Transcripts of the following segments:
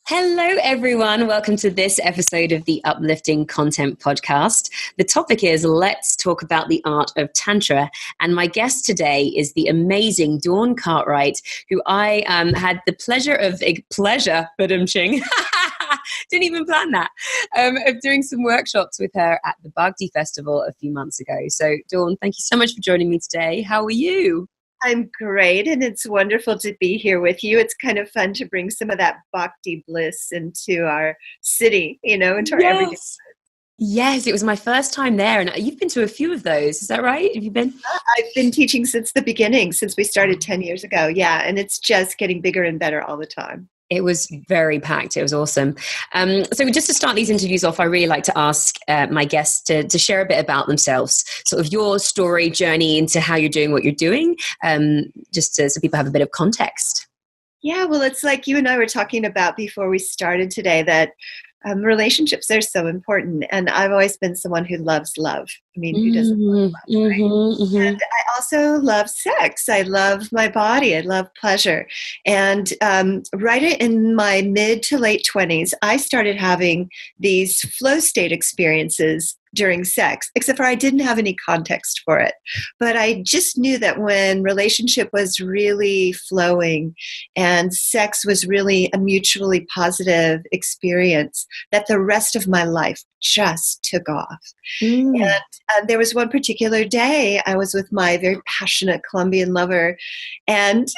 Hello, everyone. Welcome to this episode of the Uplifting Content Podcast. The topic is Let's Talk About the Art of Tantra. And my guest today is the amazing Dawn Cartwright, who I had the but didn't even plan that, of doing some workshops with her at the Bhakti Festival a few months ago. So, Dawn, thank you so much for joining me today. How are you? I'm great, and it's wonderful to be here with you. It's kind of fun to bring some of that bhakti bliss into our city, into our everyday. Yes, it was my first time there, and you've been to a few of those. Is that right? Have you been? I've been teaching since the beginning, since we started 10 years ago. Yeah, and it's just getting bigger and better all the time. It was very packed. It was awesome. So just to start these interviews off, I really like to ask my guests to share a bit about themselves, sort of your story, journey into how you're doing what you're doing, so people have a bit of context. Yeah, well, it's like you and I were talking about before we started today, that relationships are so important. And I've always been someone who loves love. I mean, who doesn't love love, right? And I also love sex. I love my body. I love pleasure. And right in my mid to late 20s, I started having these flow state experiences during sex, except for I didn't have any context for it. But I just knew that when relationship was really flowing and sex was really a mutually positive experience, that the rest of my life just took off. And there was one particular day I was with my very passionate Colombian lover, and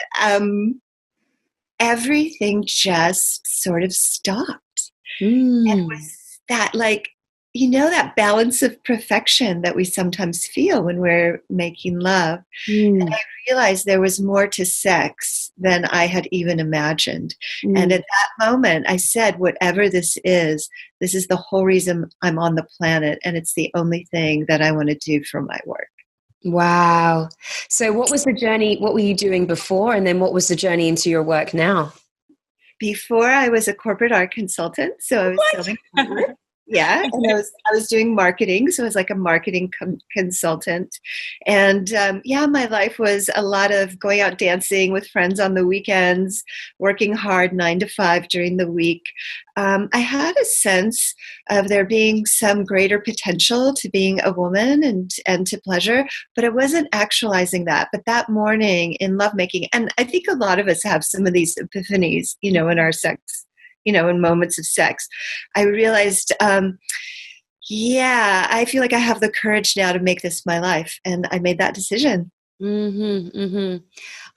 everything just sort of stopped. And it was that, that balance of perfection that we sometimes feel when we're making love. And I realized there was more to sex than I had even imagined. And at that moment, I said, whatever this is the whole reason I'm on the planet. And it's the only thing that I want to do for my work. Wow. So what was the journey? What were you doing before? And then what was the journey into your work now? Before, I was a corporate art consultant. So I was selling art. Yeah, and I was doing marketing, so I was like a marketing consultant. And my life was a lot of going out dancing with friends on the weekends, working hard 9 to 5 during the week. I had a sense of there being some greater potential to being a woman and to pleasure, but I wasn't actualizing that. But that morning in lovemaking, and I think a lot of us have some of these epiphanies, in our sex, in moments of sex, I realized, I feel like I have the courage now to make this my life. And I made that decision.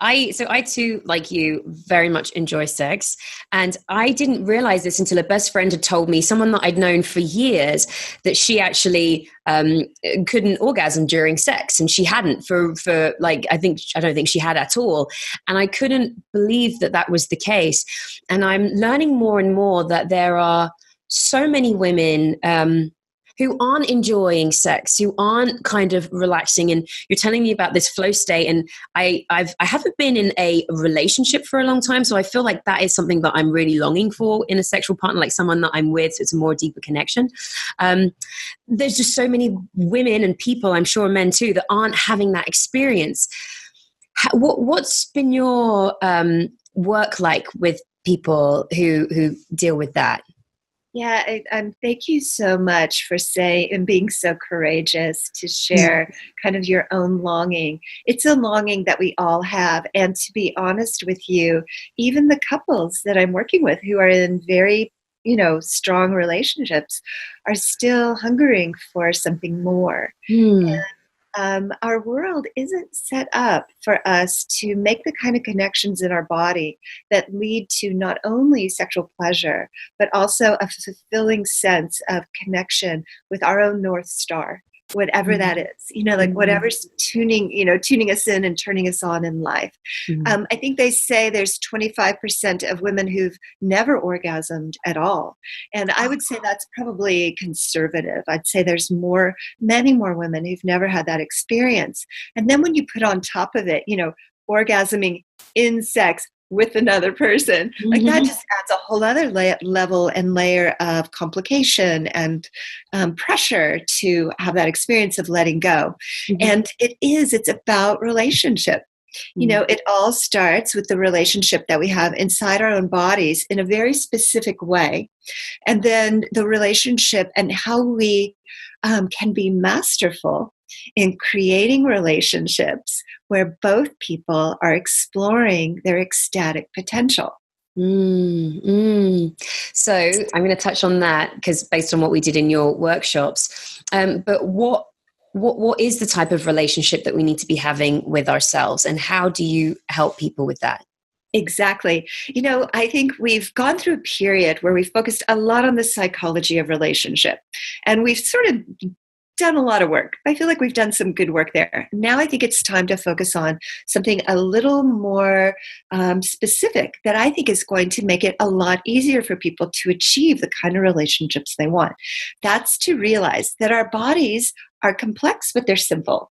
I too, like you, very much enjoy sex. And I didn't realize this until a best friend had told me, someone that I'd known for years, that she actually couldn't orgasm during sex. And she hadn't for I don't think she had at all. And I couldn't believe that was the case. And I'm learning more and more that there are so many women who aren't enjoying sex, who aren't kind of relaxing. And you're telling me about this flow state. And I haven't been in a relationship for a long time. So I feel like that is something that I'm really longing for in a sexual partner, like someone that I'm with. So it's a more deeper connection. There's just so many women and people, I'm sure men too, that aren't having that experience. What's been your work like with people who deal with that? Yeah, thank you so much for saying and being so courageous to share kind of your own longing. It's a longing that we all have. And to be honest with you, even the couples that I'm working with who are in very, strong relationships are still hungering for something more. And our world isn't set up for us to make the kind of connections in our body that lead to not only sexual pleasure, but also a fulfilling sense of connection with our own North Star, whatever that is, whatever's tuning us in and turning us on in life. I think they say there's 25% of women who've never orgasmed at all. And I would say that's probably conservative. I'd say there's many more women who've never had that experience. And then when you put on top of it, orgasming in sex with another person, that just adds a whole other level and layer of complication and pressure to have that experience of letting go. And it's about relationship. It all starts with the relationship that we have inside our own bodies in a very specific way. And then the relationship and how we can be masterful in creating relationships where both people are exploring their ecstatic potential. So I'm going to touch on that because based on what we did in your workshops, but what is the type of relationship that we need to be having with ourselves, and how do you help people with that? Exactly. I think we've gone through a period where we've focused a lot on the psychology of relationship, and we've sort of done a lot of work. I feel like we've done some good work there. Now I think it's time to focus on something a little more specific that I think is going to make it a lot easier for people to achieve the kind of relationships they want. That's to realize that our bodies are complex, but they're simple.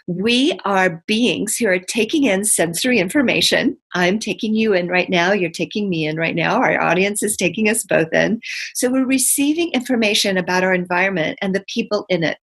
We are beings who are taking in sensory information. I'm taking you in right now. You're taking me in right now. Our audience is taking us both in. So we're receiving information about our environment and the people in it.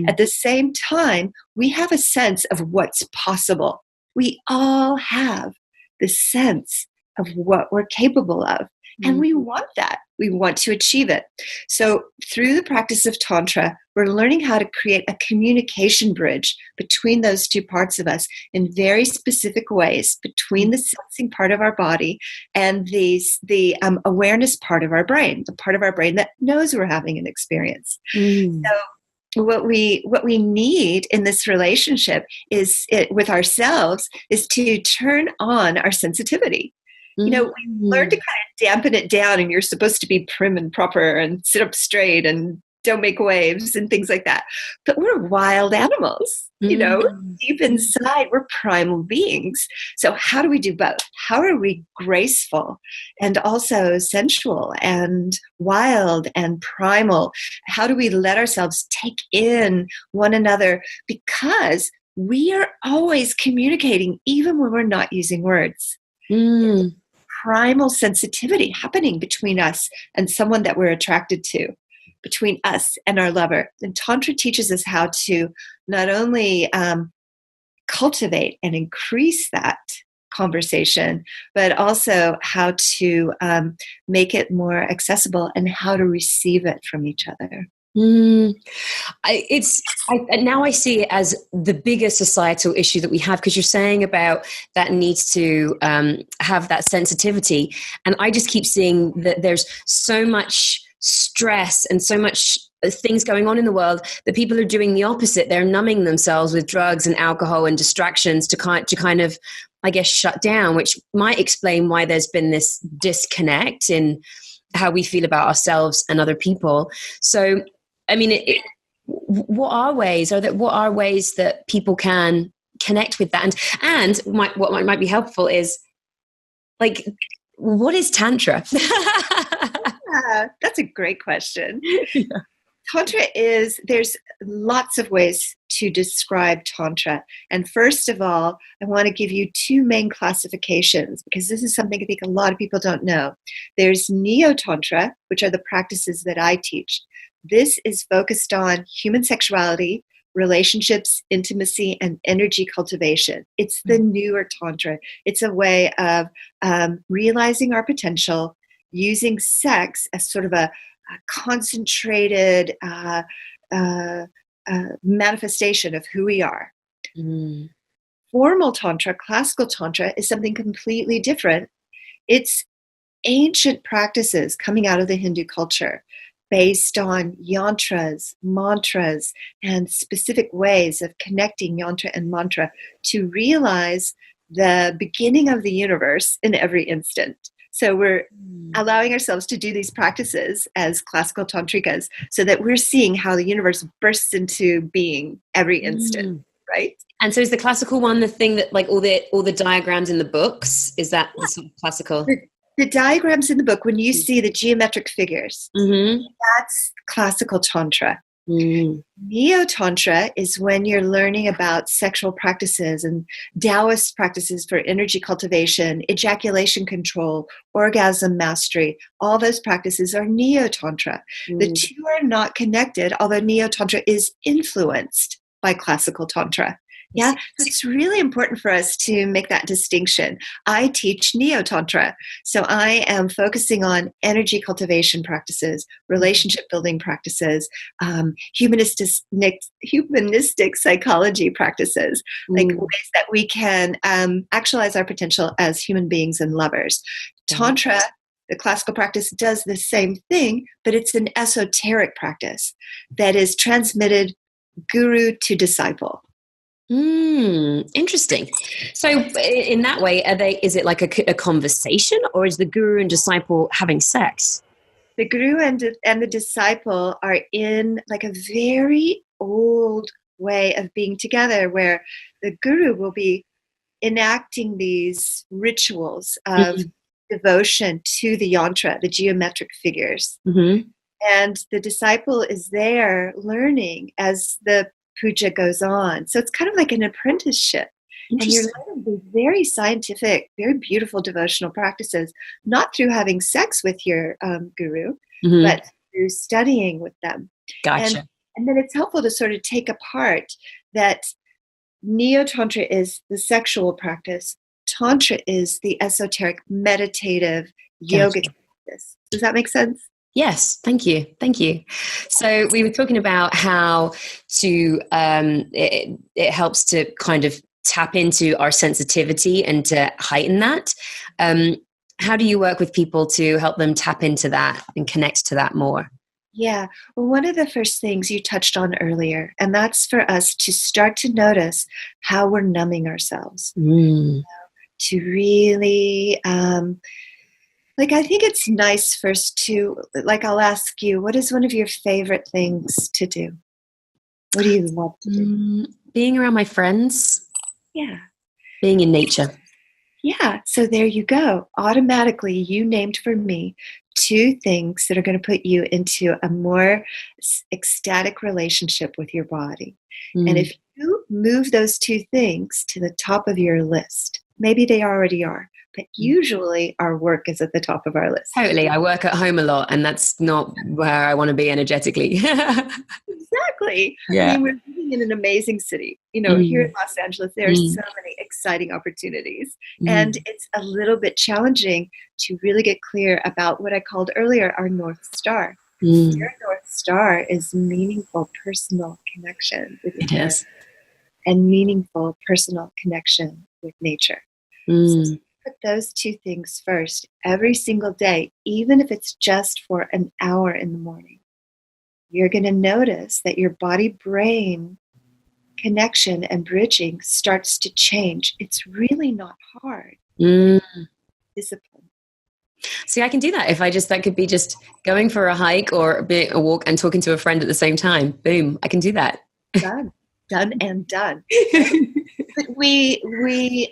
At the same time, we have a sense of what's possible. We all have the sense of what we're capable of. And we want that. We want to achieve it. So through the practice of Tantra, we're learning how to create a communication bridge between those two parts of us in very specific ways, between the sensing part of our body and the awareness part of our brain, the part of our brain that knows we're having an experience. So what we need in this relationship with ourselves is to turn on our sensitivity. We learn to kind of dampen it down, and you're supposed to be prim and proper and sit up straight and don't make waves and things like that. But we're wild animals, deep inside, we're primal beings. So how do we do both? How are we graceful and also sensual and wild and primal? How do we let ourselves take in one another? Because we are always communicating, even when we're not using words. Primal sensitivity happening between us and someone that we're attracted to, between us and our lover. And Tantra teaches us how to not only cultivate and increase that conversation, but also how to make it more accessible and how to receive it from each other. Now I see it as the bigger societal issue that we have, because you're saying about that needs to have that sensitivity, and I just keep seeing that there's so much stress and so much things going on in the world that people are doing the opposite. They're numbing themselves with drugs and alcohol and distractions to kind of, I guess, shut down, which might explain why there's been this disconnect in how we feel about ourselves and other people. So I mean, what are ways that people can connect with that? And what might be helpful is, like, what is Tantra? That's a great question. Yeah. Tantra there's lots of ways to describe Tantra. And first of all, I want to give you two main classifications, because this is something I think a lot of people don't know. There's Neo-Tantra, which are the practices that I teach. This is focused on human sexuality, relationships, intimacy, and energy cultivation. It's the newer Tantra. It's a way of realizing our potential, using sex as sort of a concentrated manifestation of who we are. Formal Tantra, classical Tantra, is something completely different. It's ancient practices coming out of the Hindu culture, based on yantras, mantras, and specific ways of connecting yantra and mantra to realize the beginning of the universe in every instant. So we're allowing ourselves to do these practices as classical tantrikas so that we're seeing how the universe bursts into being every instant, right? And so is the classical one the thing that, like, all the diagrams in the books, is that the sort of classical? The diagrams in the book, when you see the geometric figures, that's classical Tantra. Neo-Tantra is when you're learning about sexual practices and Taoist practices for energy cultivation, ejaculation control, orgasm mastery. All those practices are Neo-Tantra. The two are not connected, although Neo-Tantra is influenced by classical Tantra. Yeah, so it's really important for us to make that distinction. I teach Neo-Tantra, so I am focusing on energy cultivation practices, relationship building practices, humanistic psychology practices, like ways that we can actualize our potential as human beings and lovers. Tantra, the classical practice, does the same thing, but it's an esoteric practice that is transmitted guru to disciple. Interesting. So in that way, is it like a conversation, or is the guru and disciple having sex? The guru and the disciple are in like a very old way of being together, where the guru will be enacting these rituals of devotion to the yantra, the geometric figures. And the disciple is there learning as the puja goes on. So it's kind of like an apprenticeship. And you're learning these very scientific, very beautiful devotional practices, not through having sex with your guru, but through studying with them. Gotcha. And then it's helpful to sort of take apart that Neo-Tantra is the sexual practice. Tantra is the esoteric, meditative, yogic practice. Does that make sense? Yes, thank you. Thank you. So we were talking about how it helps to kind of tap into our sensitivity and to heighten that. How do you work with people to help them tap into that and connect to that more? Yeah. Well, one of the first things you touched on earlier, and that's for us to start to notice how we're numbing ourselves. To really... I think it's nice first to, I'll ask you, what is one of your favorite things to do? What do you love to do? Being around my friends. Yeah. Being in nature. Yeah. So there you go. Automatically, you named for me 2 things that are going to put you into a more ecstatic relationship with your body. And if you move those 2 things to the top of your list, maybe they already are, but usually our work is at the top of our list. Totally. I work at home a lot, and that's not where I want to be energetically. Exactly. Yeah. I mean, we're living in an amazing city. Here in Los Angeles, there are so many exciting opportunities. And it's a little bit challenging to really get clear about what I called earlier our North Star. Your North Star is meaningful personal connection with your parents and meaningful personal connection with nature. So put those 2 things first every single day, even if it's just for an hour in the morning. You're going to notice that your body-brain connection and bridging starts to change. It's really not hard. Discipline. See, I can do that. That could be just going for a hike or a walk and talking to a friend at the same time. Boom, I can do that. Done and done. But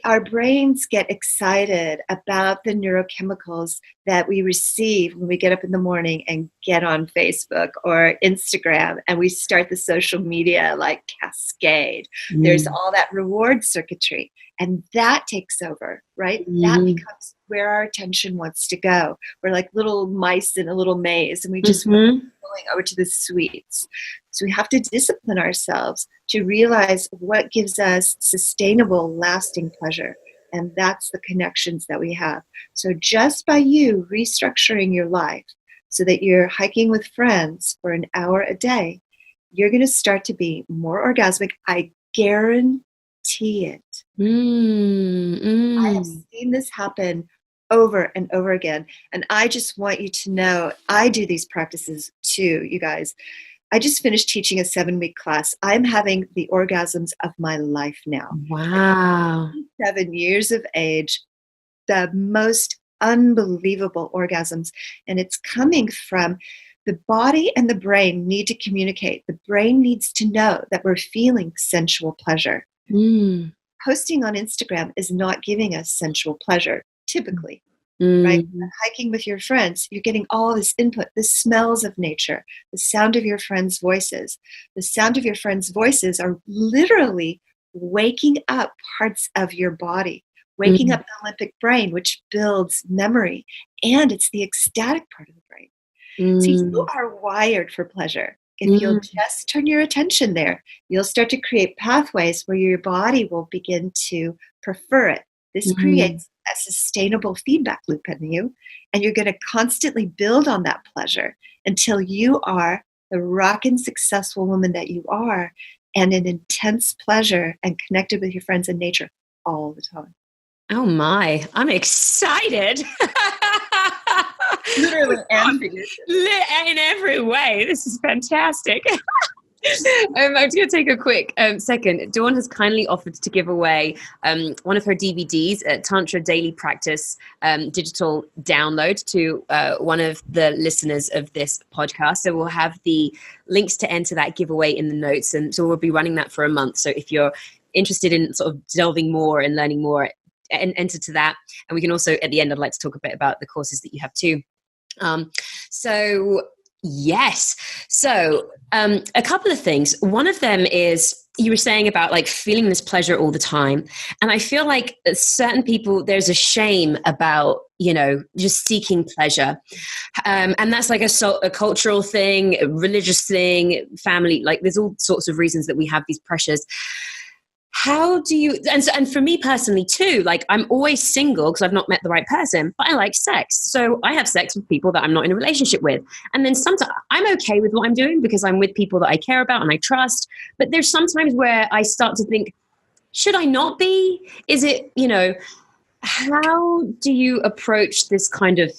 our brains get excited about the neurochemicals that we receive when we get up in the morning and get on Facebook or Instagram and we start the social media cascade. There's all that reward circuitry, and that takes over, right? That becomes where our attention wants to go. We're like little mice in a little maze, and we just going over to the sweets. So we have to discipline ourselves to realize what gives us sustainable, lasting pleasure. And that's the connections that we have. So just by you restructuring your life so that you're hiking with friends for an hour a day, you're going to start to be more orgasmic. I guarantee it. I have seen this happen over and over again. And I just want you to know, I do these practices too, you guys. I just finished teaching a 7-week class. I'm having the orgasms of my life now. Wow. 7 years of age, the most unbelievable orgasms. And it's coming from the body and the brain need to communicate. The brain needs to know that we're feeling sensual pleasure. Posting on Instagram is not giving us sensual pleasure, typically. Right? Hiking with your friends, you're getting all this input, the smells of nature, the sound of your friends' voices. The sound of your friends' voices are literally waking up parts of your body, waking up the limbic brain, which builds memory, and it's the ecstatic part of the brain. So you are wired for pleasure. if you'll just turn your attention there, you'll start to create pathways where your body will begin to prefer it. This creates a sustainable feedback loop in you, and you're going to constantly build on that pleasure until you are the rockin' successful woman that you are, and an intense pleasure and connected with your friends and nature all the time. Oh my, I'm excited. Literally and figuratively. In every way. This is fantastic. I'm just going to take a quick second. Dawn has kindly offered to give away one of her DVDs, Tantra Daily Practice digital download, to one of the listeners of this podcast. So we'll have the links to enter that giveaway in the notes. And so we'll be running that for a month. So if you're interested in sort of delving more and learning more, and enter to that. And we can also, at the end, I'd like to talk a bit about the courses that you have too. Yes. So a couple of things. One of them is you were saying about like feeling this pleasure all the time. And I feel like certain people, there's a shame about, just seeking pleasure. And that's like a cultural thing, a religious thing, family, like there's all sorts of reasons that we have these pressures. How do you, and for me personally too, like I'm always single because I've not met the right person, but I like sex. So I have sex with people that I'm not in a relationship with. And then sometimes I'm okay with what I'm doing because I'm with people that I care about and I trust. But there's sometimes where I start to think, should I not be? Is it, how do you approach this kind of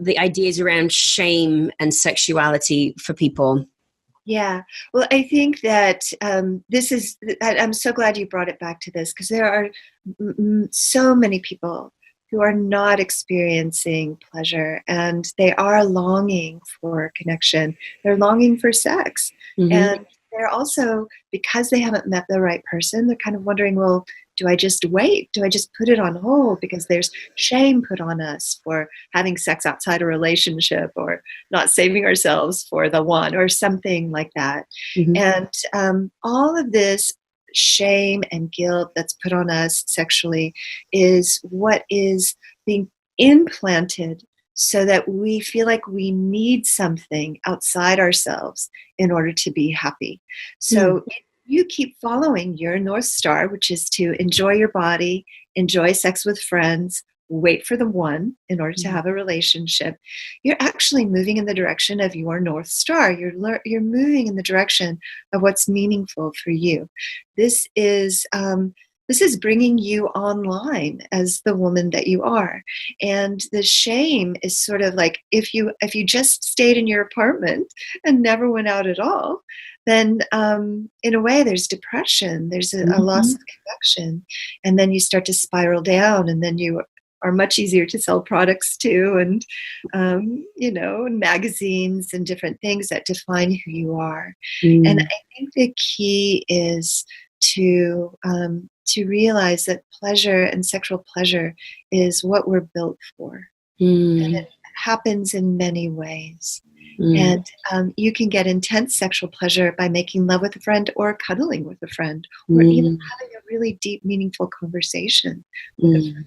the ideas around shame and sexuality for people? Yeah. Well, I think that I'm so glad you brought it back to this, because there are so many people who are not experiencing pleasure, and they are longing for connection. They're longing for sex. And they're also, because they haven't met the right person, they're kind of wondering, well, do I just wait? Do I just put it on hold? Because there's shame put on us for having sex outside a relationship, or not saving ourselves for the one, or something like that. And all of this shame and guilt that's put on us sexually is what is being implanted so that we feel like we need something outside ourselves in order to be happy. So you keep following your North Star, which is to enjoy your body, enjoy sex with friends, wait for the one in order to have a relationship, you're actually moving in the direction of your North Star. You're moving in the direction of what's meaningful for you. This is bringing you online as the woman that you are. And the shame is sort of like, if you just stayed in your apartment and never went out at all, then in a way there's depression, there's a loss of connection. And then you start to spiral down, and then you are much easier to sell products to, and magazines and different things that define who you are. And I think the key is to realize that pleasure and sexual pleasure is what we're built for. And it happens in many ways. And you can get intense sexual pleasure by making love with a friend, or cuddling with a friend, or even having a really deep, meaningful conversation with a friend.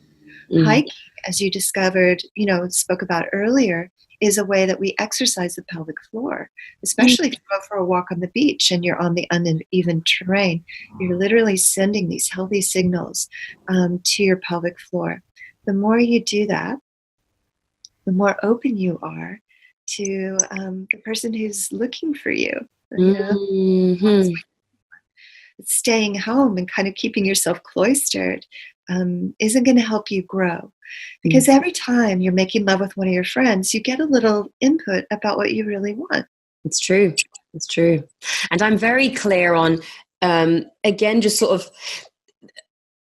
Hiking, as you discovered, spoke about earlier, is a way that we exercise the pelvic floor, especially if you go for a walk on the beach and you're on the uneven terrain. You're literally sending these healthy signals to your pelvic floor. The more you do that, the more open you are to the person who's looking for you. Staying home and kind of keeping yourself cloistered isn't going to help you grow. Because every time you're making love with one of your friends, you get a little input about what you really want. It's true. It's true. And I'm very clear on, again, just sort of,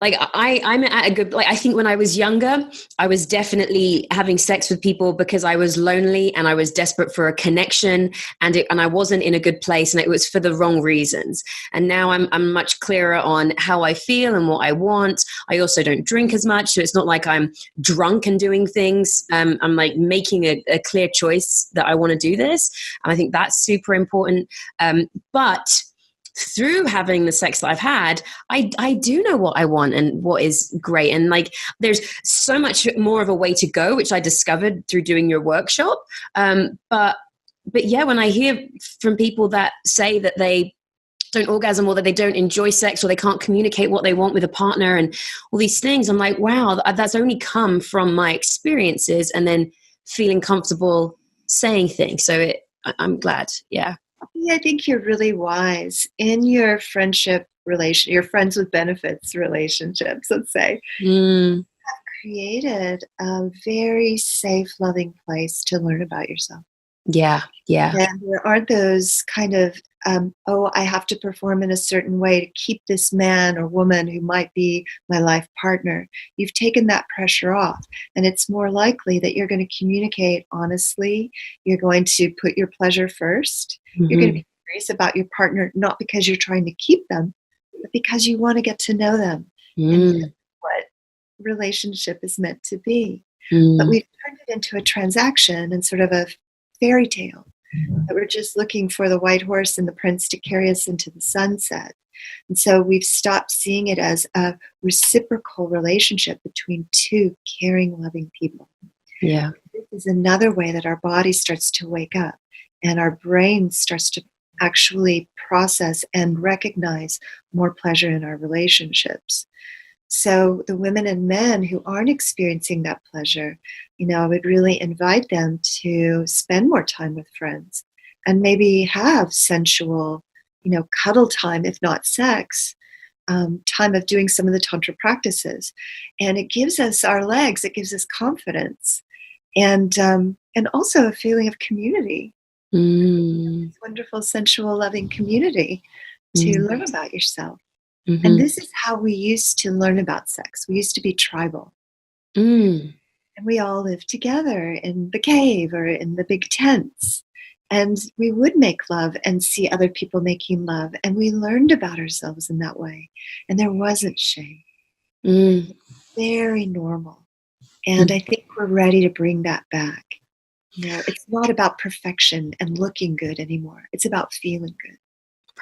like I'm at a good, like, I think when I was younger, I was definitely having sex with people because I was lonely and I was desperate for a connection, and I wasn't in a good place, and it was for the wrong reasons. And now I'm much clearer on how I feel and what I want. I also don't drink as much, so it's not like I'm drunk and doing things. I'm like making a clear choice that I want to do this. And I think that's super important. But through having the sex that I've had, I do know what I want and what is great. And like, there's so much more of a way to go, which I discovered through doing your workshop. But but yeah, when I hear from people that say that they don't orgasm or that they don't enjoy sex or they can't communicate what they want with a partner and all these things, I'm like, wow, that's only come from my experiences and then feeling comfortable saying things. So I'm glad. Yeah. Yeah, I think you're really wise in your friendship relation, your friends with benefits relationships, let's say, Mm, created a very safe, loving place to learn about yourself. yeah. Yeah. And there aren't those kind of, oh, I have to perform in a certain way to keep this man or woman who might be my life partner. You've taken that pressure off. And it's more likely that you're going to communicate honestly. You're going to put your pleasure first. You're going to be curious about your partner, not because you're trying to keep them, but because you want to get to know them. And that's what relationship is meant to be. But we've turned it into a transaction and sort of a fairy tale that we're just looking for the white horse and the prince to carry us into the sunset. And so we've stopped seeing it as a reciprocal relationship between two caring, loving people. Yeah. This is another way that our body starts to wake up and our brain starts to actually process and recognize more pleasure in our relationships. So the women and men who aren't experiencing that pleasure, I would really invite them to spend more time with friends and maybe have sensual, cuddle time, if not sex, time of doing some of the Tantra practices. And it gives us our legs, it gives us confidence and also a feeling of community. This wonderful, sensual, loving community to learn about yourself. And this is how we used to learn about sex. We used to be tribal. And we all lived together in the cave or in the big tents. And we would make love and see other people making love. And we learned about ourselves in that way. And there wasn't shame. Very normal. And I think we're ready to bring that back. It's not about perfection and looking good anymore. It's about feeling good.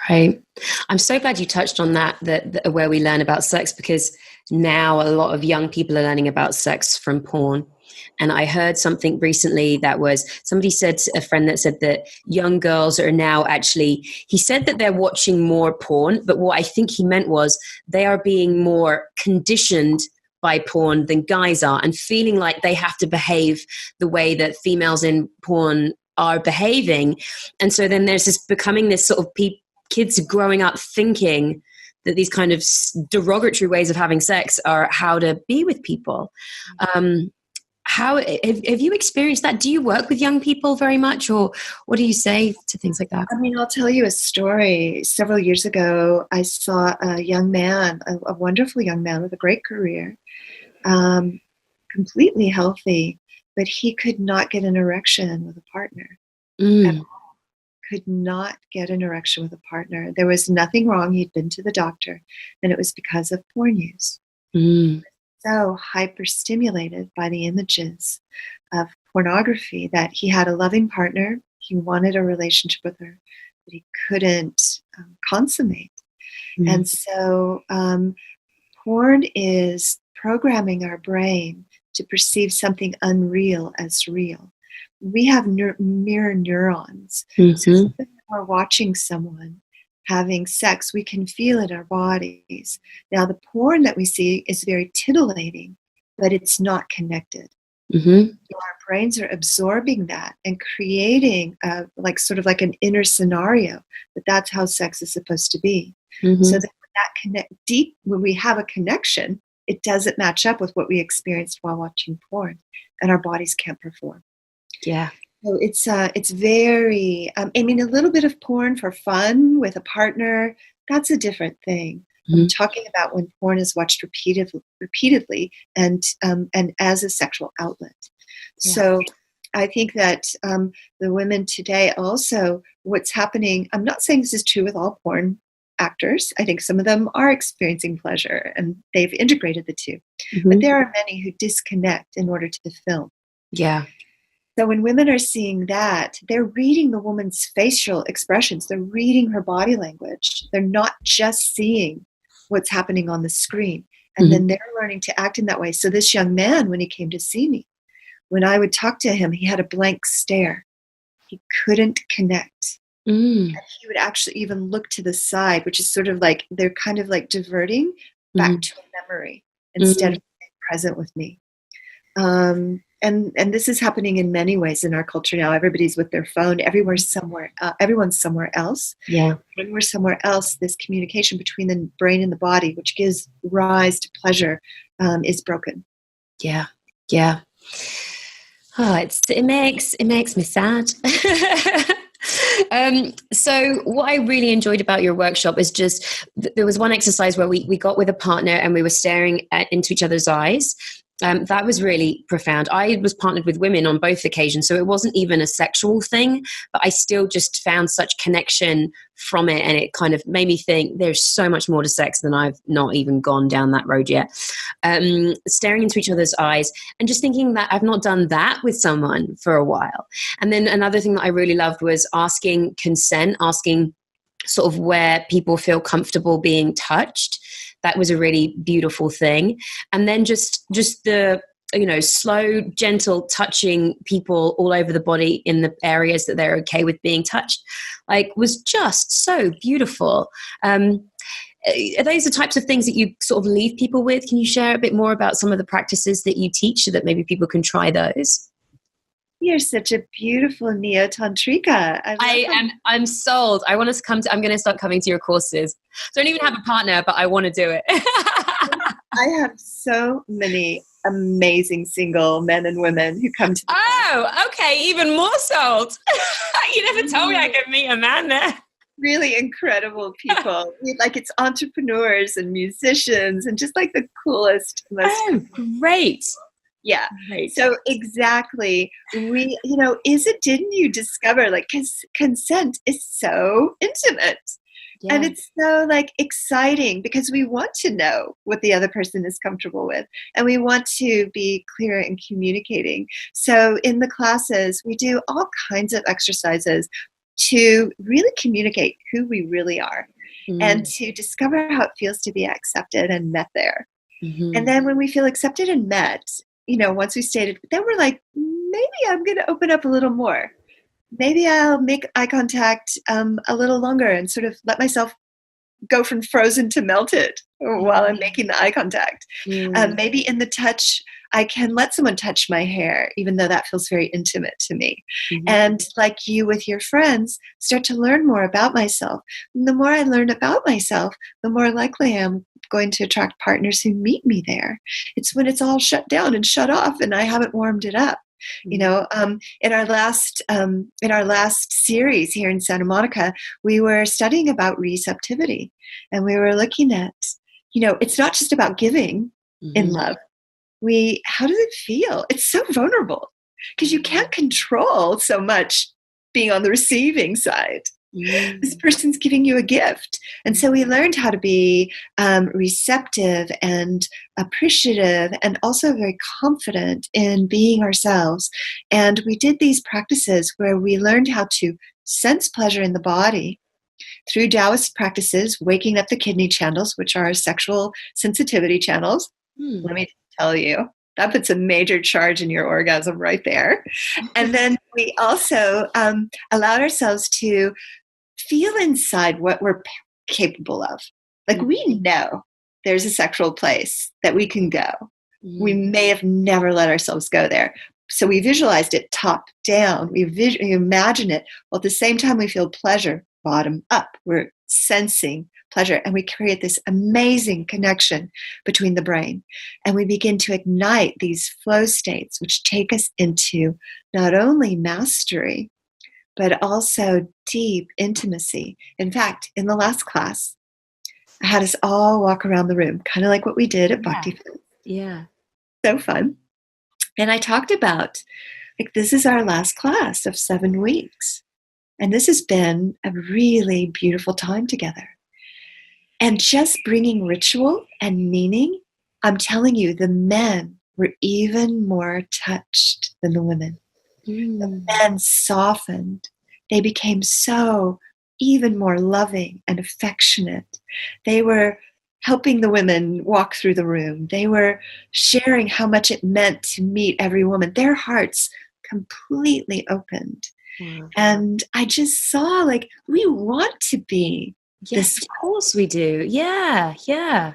Right. I'm so glad you touched on that where we learn about sex, because now a lot of young people are learning about sex from porn. And I heard something recently that was, somebody said, a friend that said that young girls are now actually, he said that they're watching more porn, but what I think he meant was they are being more conditioned by porn than guys are and feeling like they have to behave the way that females in porn are behaving. And so then there's this becoming this sort of kids growing up thinking that these kind of derogatory ways of having sex are how to be with people. How have you experienced that? Do you work with young people very much, or what do you say to things like that? I mean, I'll tell you a story. Several years ago, I saw a young man, a wonderful young man with a great career, completely healthy, but he could not get an erection with a partner. At all. Could not get an erection with a partner. There was nothing wrong. He'd been to the doctor, and it was because of porn use. So hyper-stimulated by the images of pornography that he had a loving partner. He wanted a relationship with her, but he couldn't consummate. And so porn is programming our brain to perceive something unreal as real. We have mirror neurons. So when we're watching someone having sex, we can feel it in our bodies. Now, the porn that we see is very titillating, but it's not connected. So our brains are absorbing that and creating sort of like an inner scenario that that's how sex is supposed to be. So that when we have a connection, it doesn't match up with what we experienced while watching porn, and our bodies can't perform. Yeah. So it's very, a little bit of porn for fun with a partner, that's a different thing. I'm talking about when porn is watched repeatedly and as a sexual outlet. Yeah. So I think that the women today also, what's happening, I'm not saying this is true with all porn actors. I think some of them are experiencing pleasure and they've integrated the two. But there are many who disconnect in order to film. Yeah. So when women are seeing that, they're reading the woman's facial expressions. They're reading her body language. They're not just seeing what's happening on the screen. And then they're learning to act in that way. So this young man, when he came to see me, when I would talk to him, he had a blank stare. he couldn't connect. Mm. And he would actually even look to the side, which is sort of like they're kind of like diverting back to a memory instead of being present with me. And this is happening in many ways in our culture now. Everybody's with their phone. Everyone's somewhere else. Yeah. When we're somewhere else, this communication between the brain and the body, which gives rise to pleasure, is broken. Yeah. Yeah. Oh, it makes me sad. So what I really enjoyed about your workshop is just there was one exercise where we got with a partner and we were staring into each other's eyes. That was really profound. I was partnered with women on both occasions, so it wasn't even a sexual thing, but I still just found such connection from it, and it kind of made me think there's so much more to sex than I've not even gone down that road yet. Staring into each other's eyes and just thinking that I've not done that with someone for a while. And then another thing that I really loved was asking consent, asking sort of where people feel comfortable being touched. That was a really beautiful thing. And then just the, slow, gentle touching people all over the body in the areas that they're okay with being touched, was just so beautiful. Are those the types of things that you sort of leave people with? Can you share a bit more about some of the practices that you teach so that maybe people can try those? You're such a beautiful neo-tantrika. I'm sold. I'm going to start coming to your courses. So I don't even have a partner, but I want to do it. I have so many amazing single men and women who come to the class. Okay. Even more sold. You never told me I could meet a man there. Really incredible people. It's entrepreneurs and musicians and just like the coolest, most great. Yeah. Right. So exactly. Didn't you discover consent is so intimate. Yeah. And it's so exciting because we want to know what the other person is comfortable with and we want to be clear in communicating. So in the classes, we do all kinds of exercises to really communicate who we really are and to discover how it feels to be accepted and met there. Mm-hmm. And then when we feel accepted and met, once we stated, then we're like, maybe I'm going to open up a little more. Maybe I'll make eye contact a little longer and sort of let myself go from frozen to melted while I'm making the eye contact. Maybe in the touch, I can let someone touch my hair, even though that feels very intimate to me. Mm-hmm. And like you with your friends, start to learn more about myself. And the more I learn about myself, the more likely I am going to attract partners who meet me there. It's when it's all shut down and shut off and I haven't warmed it up. Mm-hmm. In our last series here in Santa Monica, we were studying about receptivity, and we were looking at, it's not just about giving in love. How does it feel? It's so vulnerable because you can't control so much being on the receiving side. This person's giving you a gift. And so we learned how to be receptive and appreciative and also very confident in being ourselves. And we did these practices where we learned how to sense pleasure in the body through Taoist practices, waking up the kidney channels, which are sexual sensitivity channels. Let me tell you, that puts a major charge in your orgasm right there. And then we also allowed ourselves to feel inside what we're capable of. We know there's a sexual place that we can go. We may have never let ourselves go there. So we visualized it top down. We imagine it. While at the same time we feel pleasure bottom up. We're sensing pleasure. And we create this amazing connection between the brain. And we begin to ignite these flow states, which take us into not only mastery, but also deep intimacy. In fact, in the last class, I had us all walk around the room, kind of like what we did at Bhakti Food. Yeah. So fun. And I talked about, this is our last class of 7 weeks. And this has been a really beautiful time together. And just bringing ritual and meaning, I'm telling you, the men were even more touched than the women. The men softened. They became so even more loving and affectionate. They were helping the women walk through the room. They were sharing how much it meant to meet every woman. Their hearts completely opened. Wow. And I just saw like, we want to be Yes, this. of course we do. Yeah, yeah.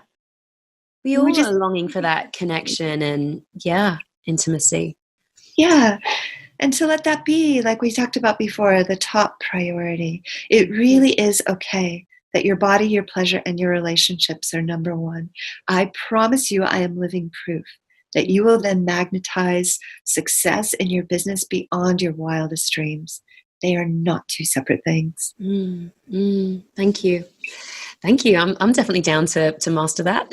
We We all just, are longing for that connection and, yeah, intimacy. yeah. And to let that be, like we talked about before, the top priority. It really is okay that your body, your pleasure, and your relationships are number one. I promise you, I am living proof that you will then magnetize success in your business beyond your wildest dreams. They are not two separate things. Thank you. Thank you. I'm definitely down to master that.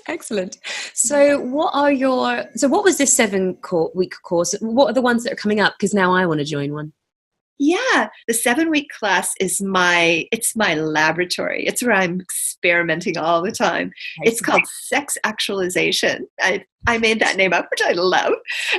Excellent. So what was this 7-week course? What are the ones that are coming up? Because now I want to join one. Yeah, the 7-week class is it's my laboratory. It's where I'm experimenting all the time. It's called Sex Actualization. I made that name up, which I love.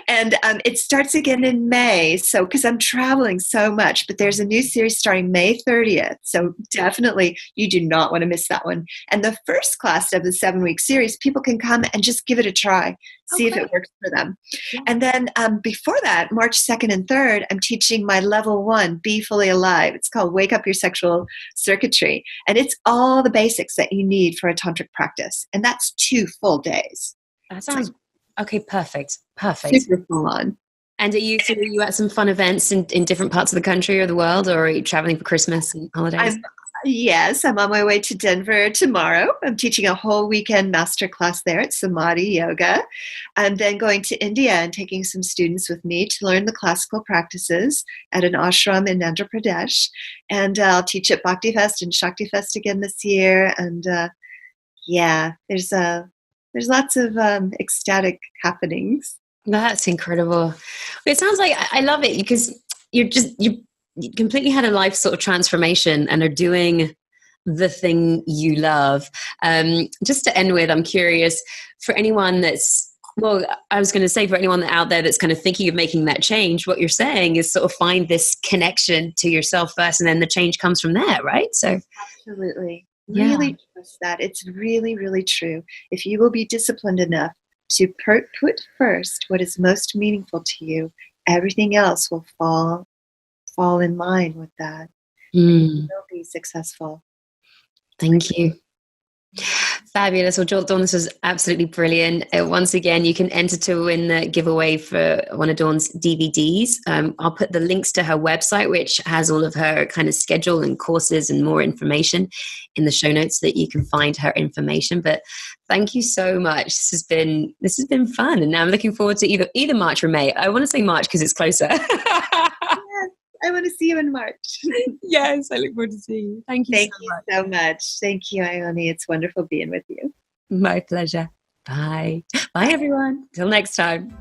And it starts again in May. So, because I'm traveling so much, but there's a new series starting May 30th. So definitely you do not want to miss that one. And the first class of the 7-week series, people can come and just give it a try, see if it works for them. Yeah. And then before that, March 2nd and 3rd, I'm teaching my level 1, Be Fully Alive. It's called Wake Up Your Sexual Circuitry. And it's all the basics that you need for a tantric practice. And that's 2 full days. That sounds okay. Perfect. Super full on. And are you at some fun events in different parts of the country or the world, or are you traveling for Christmas and holidays? Yes, I'm on my way to Denver tomorrow. I'm teaching a whole weekend masterclass there at Samadhi Yoga. I'm then going to India and taking some students with me to learn the classical practices at an ashram in Andhra Pradesh. And I'll teach at Bhakti Fest and Shakti Fest again this year. And there's lots of ecstatic happenings. That's incredible. It sounds like I love it because you completely had a life sort of transformation and are doing the thing you love. Just to end with, I'm curious for anyone I was going to say for anyone out there that's kind of thinking of making that change, what you're saying is sort of find this connection to yourself first and then the change comes from there, right? So absolutely. Really trust that. It's really, really true. If you will be disciplined enough to put first what is most meaningful to you, everything else will fall in line with that. And you will be successful. Thank you. Fabulous. Well, Dawn, this was absolutely brilliant. Once again, you can enter to win the giveaway for one of Dawn's DVDs. I'll put the links to her website, which has all of her kind of schedule and courses and more information in the show notes so that you can find her information. But thank you so much. This has been fun. And now I'm looking forward to either March or May. I want to say March because it's closer. I want to see you in March. Yes, I look forward to seeing you. Thank you so much. Thank you, Ione. It's wonderful being with you. My pleasure. Bye. Bye, everyone. Till next time.